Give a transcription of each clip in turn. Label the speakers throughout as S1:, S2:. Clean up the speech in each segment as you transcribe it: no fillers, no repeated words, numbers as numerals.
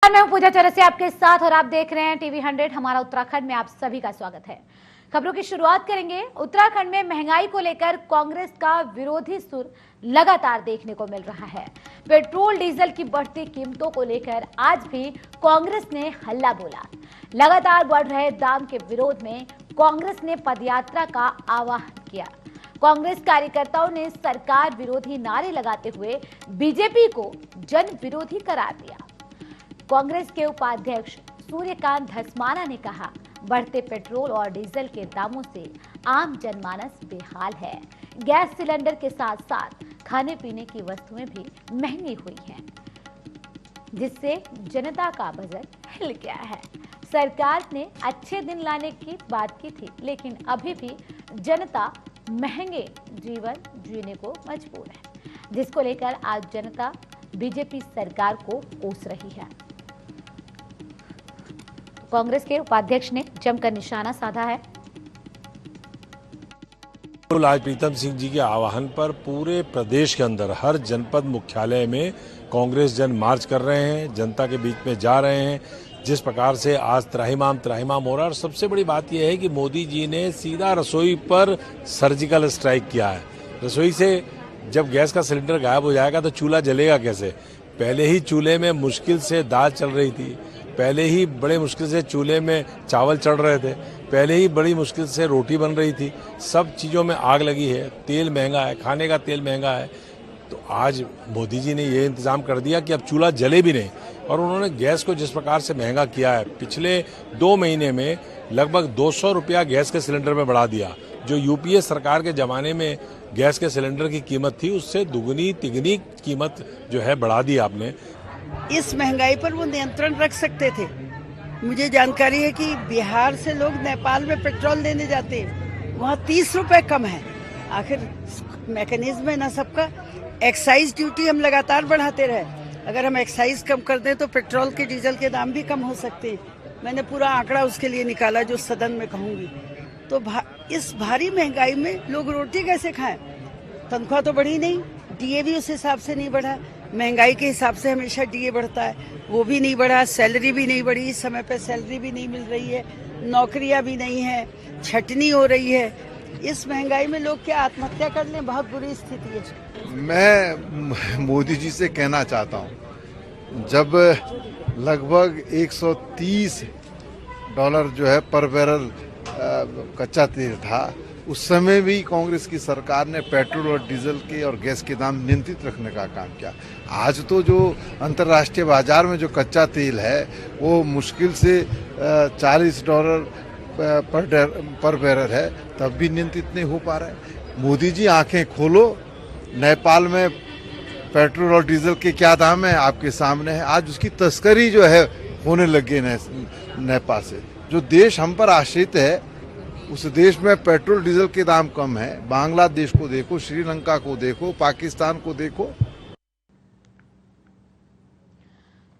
S1: नमस्कार, मैं हूं पूजा चौरसिया आपके साथ और आप देख रहे हैं टीवी 100 हमारा उत्तराखंड में। आप सभी का स्वागत है। खबरों की शुरुआत करेंगे। उत्तराखंड में महंगाई को लेकर कांग्रेस का विरोधी सुर लगातार देखने को मिल रहा है। पेट्रोल डीजल की बढ़ती कीमतों को लेकर आज भी कांग्रेस ने हल्ला बोला। लगातार बढ़ रहे दाम के विरोध में कांग्रेस ने पदयात्रा का आह्वान किया। कांग्रेस कार्यकर्ताओं ने सरकार विरोधी नारे लगाते हुए बीजेपी को जन विरोधी करार दिया। कांग्रेस के उपाध्यक्ष सूर्यकांत धस्माना ने कहा, बढ़ते पेट्रोल और डीजल के दामों से आम जनमानस बेहाल है। गैस सिलेंडर के साथ साथ खाने पीने की वस्तुएं भी महंगी हुई हैं, जिससे जनता का बजट हिल गया है। सरकार ने अच्छे दिन लाने की बात की थी, लेकिन अभी भी जनता महंगे जीवन जीने को मजबूर है, जिसको लेकर आज जनता बीजेपी सरकार को कोस रही है। कांग्रेस के उपाध्यक्ष ने जमकर निशाना साधा है।
S2: आज प्रीतम सिंह जी के आह्वान पर पूरे प्रदेश के अंदर हर जनपद मुख्यालय में कांग्रेस जन मार्च कर रहे हैं, जनता के बीच में जा रहे हैं। जिस प्रकार से आज त्राहिमाम हो रहा है, और सबसे बड़ी बात यह है कि मोदी जी ने सीधा रसोई पर सर्जिकल स्ट्राइक किया है। रसोई से जब गैस का सिलेंडर गायब हो जाएगा तो चूल्हा जलेगा कैसे? पहले ही चूल्हे में मुश्किल से दाल चल रही थी, पहले ही बड़े मुश्किल से चूल्हे में चावल चढ़ रहे थे, पहले ही बड़ी मुश्किल से रोटी बन रही थी। सब चीज़ों में आग लगी है, तेल महंगा है, खाने का तेल महंगा है। तो आज मोदी जी ने ये इंतज़ाम कर दिया कि अब चूल्हा जले भी नहीं। और उन्होंने गैस को जिस प्रकार से महंगा किया है, पिछले 2 महीने में लगभग 200 रुपया गैस के सिलेंडर में बढ़ा दिया। जो यूपीए सरकार के ज़माने में गैस के सिलेंडर की कीमत थी, उससे दुगनी तिगनी कीमत जो है बढ़ा दी आपने।
S3: इस महंगाई पर वो नियंत्रण रख सकते थे। मुझे जानकारी है कि बिहार से लोग नेपाल में पेट्रोल लेने जाते हैं, वहाँ 30 रुपए कम है। आखिर मैकेनिज्म है ना सबका। एक्साइज ड्यूटी हम लगातार बढ़ाते रहे, अगर हम एक्साइज कम कर दें तो पेट्रोल के डीजल के दाम भी कम हो सकते हैं। मैंने पूरा आंकड़ा उसके लिए निकाला जो सदन में कहूँगी। तो इस भारी महंगाई में लोग रोटी कैसे खाएं? तनख्वाह तो बढ़ी नहीं, डीए भी उस हिसाब से नहीं बढ़ा। महंगाई के हिसाब से हमेशा डीए बढ़ता है, वो भी नहीं बढ़ा। सैलरी भी नहीं बढ़ी, समय पे सैलरी भी नहीं मिल रही है, नौकरियां भी नहीं है, छटनी हो रही है। इस महंगाई में लोग क्या आत्महत्या कर लें? बहुत बुरी स्थिति है।
S4: मैं मोदी जी से कहना चाहता हूँ, जब लगभग $130 जो है पर बैरल कच्चा तेल था, उस समय भी कांग्रेस की सरकार ने पेट्रोल और डीजल के और गैस के दाम नियंत्रित रखने का काम किया। आज तो जो अंतर्राष्ट्रीय बाजार में जो कच्चा तेल है वो मुश्किल से $40 पर बैरल है, तब भी नियंत्रित नहीं हो पा रहा है। मोदी जी आंखें खोलो, नेपाल में पेट्रोल और डीजल के क्या दाम है आपके सामने है। आज उसकी तस्करी जो है होने लगी नेपाल से। जो देश हम पर आश्रित है, उस देश में पेट्रोल डीजल के दाम कम है। बांग्लादेश को देखो, श्रीलंका को देखो, पाकिस्तान को देखो।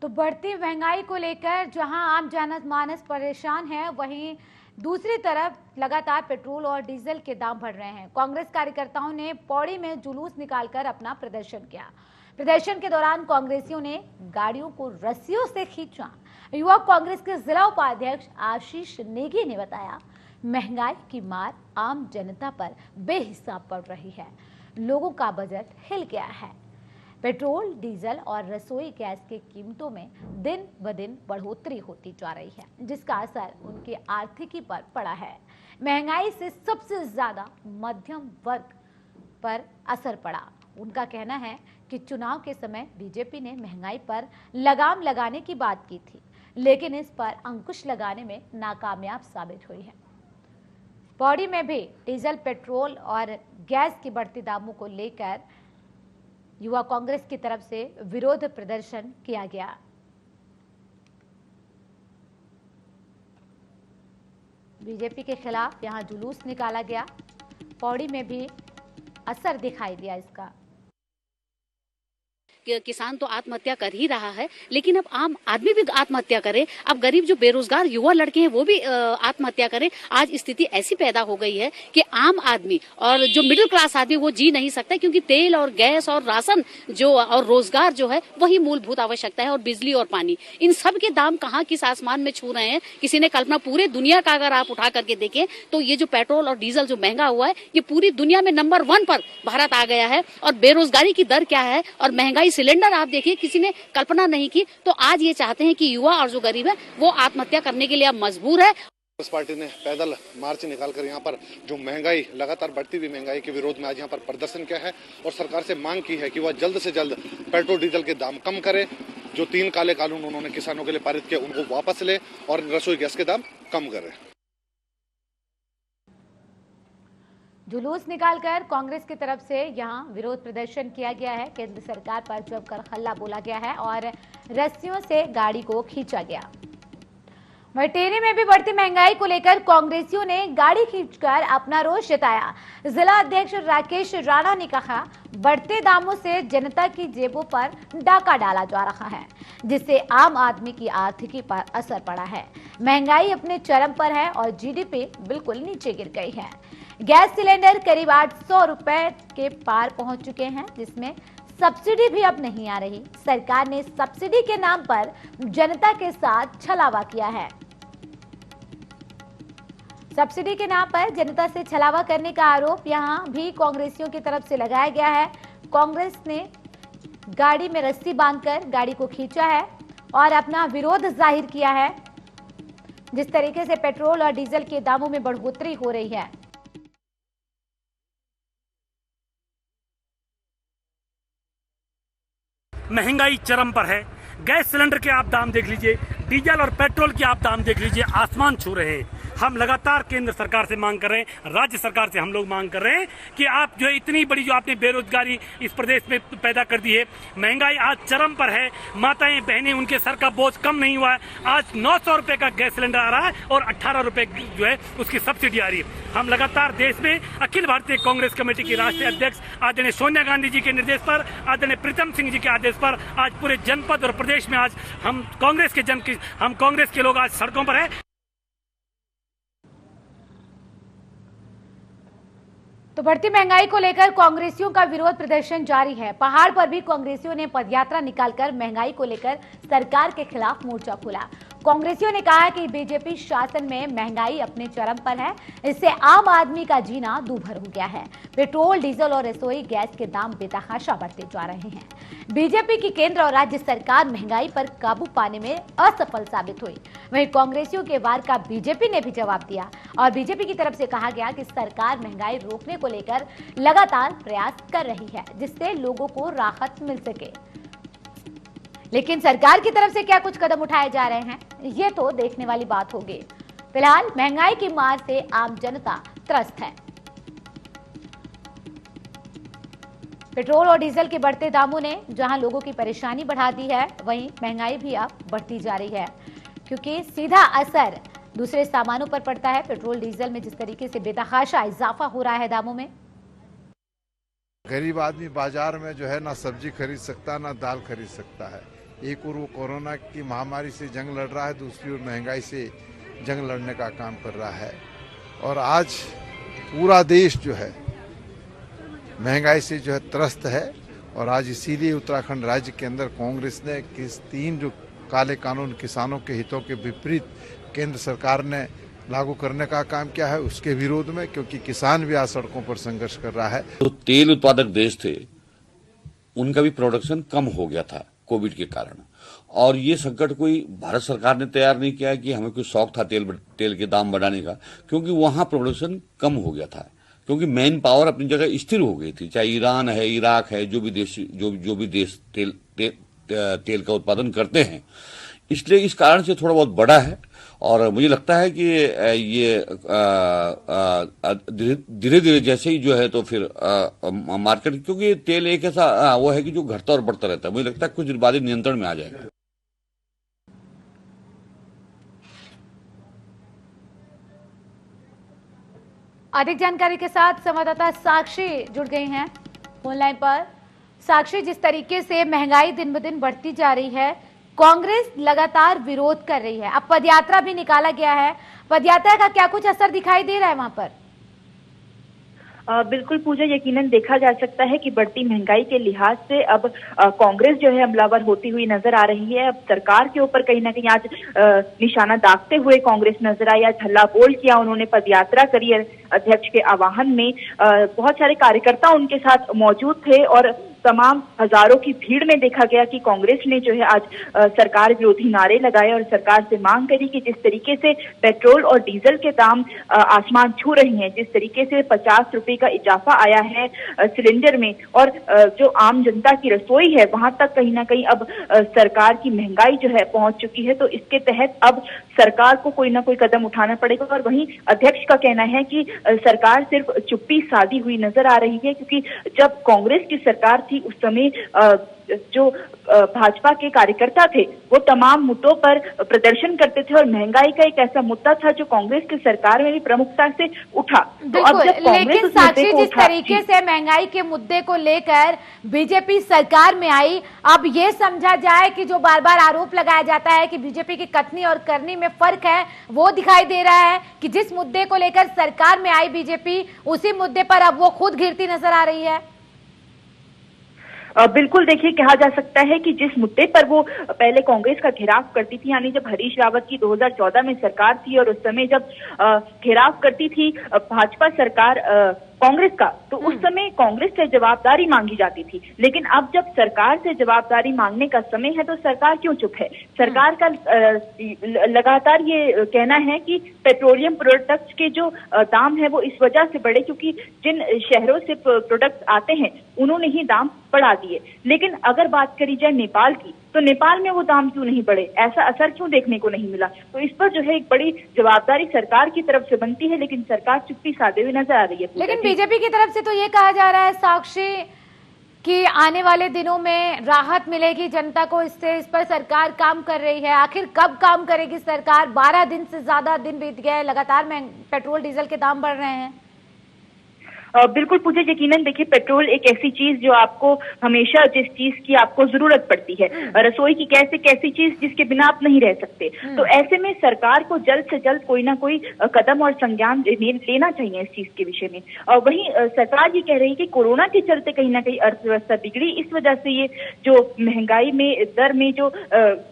S1: तो बढ़ती महंगाई को लेकर जहां आम जनमानस परेशान है, वहीं दूसरी तरफ लगातार पेट्रोल और डीजल के दाम बढ़ रहे हैं। कांग्रेस कार्यकर्ताओं ने पौड़ी में जुलूस निकालकर अपना प्रदर्शन किया। प्रदर्शन के दौरान कांग्रेसियों ने गाड़ियों को रस्सियों से खींचा। युवा कांग्रेस के जिला उपाध्यक्ष आशीष नेगी ने बताया, महंगाई की मार आम जनता पर बेहिसाब पड़ रही है, लोगों का बजट हिल गया है। पेट्रोल, डीजल और रसोई गैस की कीमतों में दिन ब दिन बढ़ोतरी होती जा रही है, जिसका असर उनकी आर्थिकी पर पड़ा है। महंगाई से सबसे ज्यादा मध्यम वर्ग पर असर पड़ा। उनका कहना है कि चुनाव के समय बीजेपी ने महंगाई पर लगाम लगाने की बात की थी, लेकिन इस पर अंकुश लगाने में नाकामयाब साबित हुई है। पौड़ी में भी डीजल, पेट्रोल और गैस की बढ़ती दामों को लेकर युवा कांग्रेस की तरफ से विरोध प्रदर्शन किया गया। बीजेपी के खिलाफ यहां जुलूस निकाला गया। पौड़ी में भी असर दिखाई दिया इसका।
S5: किसान तो आत्महत्या कर ही रहा है, लेकिन अब आम आदमी भी आत्महत्या करे, अब गरीब जो बेरोजगार युवा लड़के हैं वो भी आत्महत्या करें। आज स्थिति ऐसी पैदा हो गई है कि आम आदमी और जो मिडिल क्लास आदमी वो जी नहीं सकता, क्योंकि तेल और गैस और राशन जो और रोजगार जो है वही मूलभूत आवश्यकता है, और बिजली और पानी, इन सब के दाम कहाँ किस आसमान में छू रहे हैं, किसी ने कल्पना। पूरे दुनिया का अगर आप उठा करके देखें तो ये जो पेट्रोल और डीजल जो महंगा हुआ है, ये पूरी दुनिया में नंबर 1 पर भारत आ गया है। और बेरोजगारी की दर क्या है और महंगाई सिलेंडर आप देखिए, किसी ने कल्पना नहीं की। तो आज ये चाहते हैं कि युवा और जो गरीब है वो आत्महत्या करने के लिए अब मजबूर है।
S6: कांग्रेस पार्टी ने पैदल मार्च निकालकर यहाँ पर जो महंगाई, लगातार बढ़ती हुई महंगाई के विरोध में आज यहाँ पर प्रदर्शन किया है और सरकार से मांग की है कि वह जल्द से जल्द पेट्रोल डीजल के दाम कम करे। जो 3 काले कानून उन्होंने किसानों के लिए पारित किया उनको वापस ले और रसोई गैस के दाम कम करे।
S1: जुलूस निकालकर कांग्रेस की तरफ से यहां विरोध प्रदर्शन किया गया है। केंद्र सरकार पर जमकर हल्ला बोला गया है और रस्सियों से गाड़ी को खींचा गया। वहीं टिहरी में भी बढ़ती महंगाई को लेकर कांग्रेसियों ने गाड़ी खींचकर अपना रोष जताया। जिला अध्यक्ष राकेश राणा ने कहा, बढ़ते दामों से जनता की जेबों पर डाका डाला जा रहा है, जिससे आम आदमी की आर्थिकी पर असर पड़ा है। महंगाई अपने चरम पर है और जीडीपी बिल्कुल नीचे गिर गई है। गैस सिलेंडर करीब 800 रुपए के पार पहुंच चुके हैं, जिसमें सब्सिडी भी अब नहीं आ रही। सरकार ने सब्सिडी के नाम पर जनता के साथ छलावा किया है। सब्सिडी के नाम पर जनता से छलावा करने का आरोप यहां भी कांग्रेसियों की तरफ से लगाया गया है। कांग्रेस ने गाड़ी में रस्सी बांधकर गाड़ी को खींचा है और अपना विरोध जाहिर किया है। जिस तरीके से पेट्रोल और डीजल के दामों में बढ़ोतरी हो रही है,
S7: महंगाई चरम पर है। गैस सिलेंडर के आप दाम देख लीजिए, डीजल और पेट्रोल के आप दाम देख लीजिए, आसमान छू रहे हैं। हम लगातार केंद्र सरकार से मांग कर रहे हैं, राज्य सरकार से हम लोग मांग कर रहे हैं कि आप जो इतनी बड़ी जो आपने बेरोजगारी इस प्रदेश में पैदा कर दी है, महंगाई आज चरम पर है। माताएं बहनें, उनके सर का बोझ कम नहीं हुआ है। आज 900 रुपए का गैस सिलेंडर आ रहा है और 18 रुपए जो है उसकी सब्सिडी आ रही है। हम लगातार देश में अखिल भारतीय कांग्रेस कमेटी की राष्ट्रीय अध्यक्ष आदरणीय सोनिया गांधी जी के निर्देश पर, आदरणीय प्रीतम सिंह जी के आदेश पर आज पूरे जनपद और प्रदेश में आज हम कांग्रेस के लोग आज सड़कों पर है।
S1: तो बढ़ती महंगाई को लेकर कांग्रेसियों का विरोध प्रदर्शन जारी है। पहाड़ पर भी कांग्रेसियों ने पदयात्रा निकालकर महंगाई को लेकर सरकार के खिलाफ मोर्चा खोला। कांग्रेसियों ने कहा कि बीजेपी शासन में महंगाई अपने चरम पर है, इससे आम आदमी का जीना दूभर हो गया है। पेट्रोल, डीजल और रसोई गैस के दाम बेतहाशा बढ़ते जा रहे हैं। बीजेपी की केंद्र और राज्य सरकार महंगाई पर काबू पाने में असफल साबित हुई। वहीं कांग्रेसियों के वार का बीजेपी ने भी जवाब दिया और बीजेपी की तरफ से कहा गया कि सरकार महंगाई रोकने को लेकर लगातार प्रयास कर रही है, जिससे लोगों को राहत मिल सके। लेकिन सरकार की तरफ से क्या कुछ कदम उठाए जा रहे हैं, ये तो देखने वाली बात होगी। फिलहाल महंगाई की मार से आम जनता त्रस्त है। पेट्रोल और डीजल के बढ़ते दामों ने जहां लोगों की परेशानी बढ़ा दी है, वहीं महंगाई भी अब बढ़ती जा रही है, क्योंकि सीधा असर दूसरे सामानों पर पड़ता है। पेट्रोल डीजल में जिस तरीके से बेतहाशा इजाफा हो रहा है दामों में,
S4: गरीब आदमी बाजार में जो है ना सब्जी खरीद सकता ना दाल खरीद सकता है। एक ओर वो कोरोना की महामारी से जंग लड़ रहा है, दूसरी ओर महंगाई से जंग लड़ने का काम कर रहा है। और आज पूरा देश जो है महंगाई से जो है त्रस्त है। और आज इसीलिए उत्तराखंड राज्य के अंदर कांग्रेस ने 3 जो काले कानून किसानों के हितों के विपरीत केंद्र सरकार ने लागू करने का काम किया है, उसके विरोध में, क्योंकि किसान भी आज सड़कों पर संघर्ष कर रहा है।
S8: तो तेल उत्पादक देश थे, उनका भी प्रोडक्शन कम हो गया था कोविड के कारण। और ये संकट कोई भारत सरकार ने तैयार नहीं किया कि हमें कोई शौक था तेल के दाम बढ़ाने का, क्योंकि वहां प्रोडक्शन कम हो गया था, क्योंकि मैन पावर अपनी जगह स्थिर हो गई थी। चाहे ईरान है, इराक है, जो भी देश तेल का उत्पादन करते हैं, इसलिए इस कारण से थोड़ा बहुत बढ़ा है। और मुझे लगता है कि ये धीरे धीरे जैसे ही जो है तो फिर मार्केट, क्योंकि तेल एक ऐसा वो है कि जो घटता और बढ़ता रहता है, मुझे लगता है कुछ दिन बाद ही नियंत्रण में आ जाएगा।
S1: अधिक जानकारी के साथ संवाददाता साक्षी जुड़ गई हैं फोन लाइन पर। साक्षी, जिस तरीके से महंगाई दिन ब दिन बढ़ती जा रही है, कांग्रेस लगातार विरोध कर रही है। अब पदयात्रा भी निकाला गया है, पदयात्रा का क्या कुछ असर दिखाई दे रहा है वहां पर?
S9: बिल्कुल पूजा, यकीनन देखा जा सकता है कि बढ़ती महंगाई के लिहाज से अब कांग्रेस जो है हमलावर होती हुई नजर आ रही है। अब सरकार के ऊपर कहीं ना कहीं आज निशाना दागते हुए कांग्रेस नजर आई। आज हल्ला बोल किया उन्होंने, पदयात्रा करी अध्यक्ष के आह्वान में। बहुत सारे कार्यकर्ता उनके साथ मौजूद थे और तमाम हजारों की भीड़ में देखा गया कि कांग्रेस ने जो है आज सरकार विरोधी नारे लगाए और सरकार से मांग करी कि जिस तरीके से पेट्रोल और डीजल के दाम आसमान छू रहे हैं, जिस तरीके से 50 रुपए का इजाफा आया है सिलेंडर में, और जो आम जनता की रसोई है वहां तक कहीं ना कहीं अब सरकार की महंगाई जो है पहुंच चुकी है। तो इसके तहत अब सरकार को कोई ना कोई कदम उठाना पड़ेगा। और वहीं अध्यक्ष का कहना है कि सरकार सिर्फ चुप्पी साधी हुई नजर आ रही है, क्योंकि जब कांग्रेस की सरकार थी उस समय जो भाजपा के कार्यकर्ता थे वो तमाम मुद्दों पर प्रदर्शन करते थे और महंगाई का एक ऐसा मुद्दा था जो कांग्रेस की सरकार में भी प्रमुखता से उठा। तो अब जब
S1: लेकिन साक्षी, जिस तरीके से महंगाई के मुद्दे को लेकर बीजेपी सरकार में आई, अब ये समझा जाए कि जो बार बार आरोप लगाया जाता है कि बीजेपी की कथनी और करनी में फर्क है, वो दिखाई दे रहा है कि जिस मुद्दे को लेकर सरकार में आई बीजेपी, उसी मुद्दे पर अब वो खुद घिरती नजर आ रही है।
S9: बिल्कुल, देखिए कहा जा सकता है कि जिस मुद्दे पर वो पहले कांग्रेस का घेराव करती थी, यानी जब हरीश रावत की 2014 में सरकार थी और उस समय जब घेराव करती थी भाजपा सरकार कांग्रेस का, तो उस समय कांग्रेस से जवाबदारी मांगी जाती थी। लेकिन अब जब सरकार से जवाबदारी मांगने का समय है तो सरकार क्यों चुप है? सरकार का लगातार ये कहना है कि पेट्रोलियम प्रोडक्ट्स के जो दाम है वो इस वजह से बढ़े क्योंकि जिन शहरों से प्रोडक्ट्स आते हैं उन्होंने ही दाम बढ़ा दिए। लेकिन अगर बात करी जाए नेपाल की, तो नेपाल में वो दाम क्यों नहीं बढ़े? ऐसा असर क्यों देखने को नहीं मिला? तो इस पर जो है एक बड़ी जवाबदारी सरकार की तरफ से बनती है, लेकिन सरकार चुप्पी साधे हुए नजर आ रही है।
S1: लेकिन बीजेपी की तरफ से तो ये कहा जा रहा है साक्षी कि आने वाले दिनों में राहत मिलेगी जनता को, इससे इस पर सरकार काम कर रही है। आखिर कब काम करेगी सरकार? 12 दिन से ज्यादा दिन बीत गए, लगातार पेट्रोल डीजल के दाम बढ़ रहे हैं।
S9: बिल्कुल पूजा, यकीनन देखिए पेट्रोल एक ऐसी चीज जो आपको हमेशा जिस चीज की आपको जरूरत पड़ती है, रसोई की कैसी चीज जिसके बिना आप नहीं रह सकते। तो ऐसे में सरकार को जल्द से जल्द कोई ना कोई कदम और संज्ञान लेना चाहिए इस चीज के विषय में। और वहीं सरकार ये कह रही है कि कोरोना के चलते कहीं ना कहीं अर्थव्यवस्था बिगड़ी, इस वजह से ये जो महंगाई में दर में जो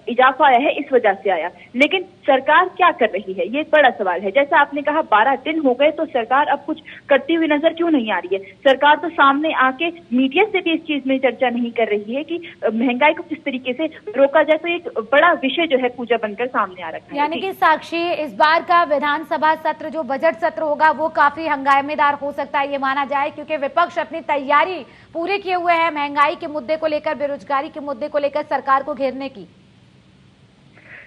S9: इजाफा आया है इस वजह से आया। लेकिन सरकार क्या कर रही है, ये एक बड़ा सवाल है। जैसा आपने कहा 12 दिन हो गए, तो सरकार अब कुछ करती हुई नजर क्यों नहीं आ रही है? सरकार तो सामने आके मीडिया से भी इस चीज में चर्चा नहीं कर रही है कि महंगाई को किस तरीके से रोका जाए। तो एक बड़ा विषय जो है पूजा बनकर सामने आ रखा है।
S1: यानी कि साक्षी, इस बार का विधानसभा सत्र जो बजट सत्र होगा वो काफी हंगामेदार हो सकता है, ये माना जाए, क्योंकि विपक्ष अपनी तैयारी पूरी किए हुए है महंगाई के मुद्दे को लेकर, बेरोजगारी के मुद्दे को लेकर सरकार को घेरने की।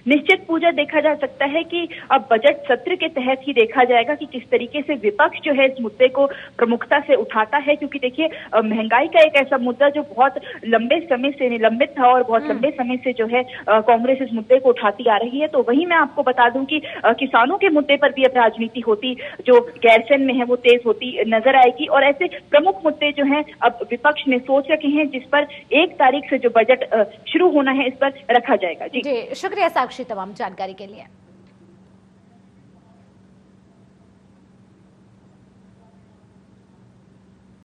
S9: निश्चित पूजा, देखा जा सकता है कि अब बजट सत्र के तहत ही देखा जाएगा कि किस तरीके से विपक्ष जो है इस मुद्दे को प्रमुखता से उठाता है। क्योंकि देखिए महंगाई का एक ऐसा मुद्दा जो बहुत लंबे समय से निलंबित था और बहुत लंबे समय से जो है कांग्रेस इस मुद्दे को उठाती आ रही है। तो वहीं मैं आपको बता दूं कि किसानों के मुद्दे पर भी अब राजनीति होती, जो गैरसैंण में है वो तेज होती नजर आएगी। और ऐसे प्रमुख मुद्दे जो है अब विपक्ष ने सोच रखे हैं जिस पर 1 तारीख से जो बजट शुरू होना है इस पर रखा जाएगा। जी
S1: शुक्रिया साक्षी तमाम जानकारी के लिए।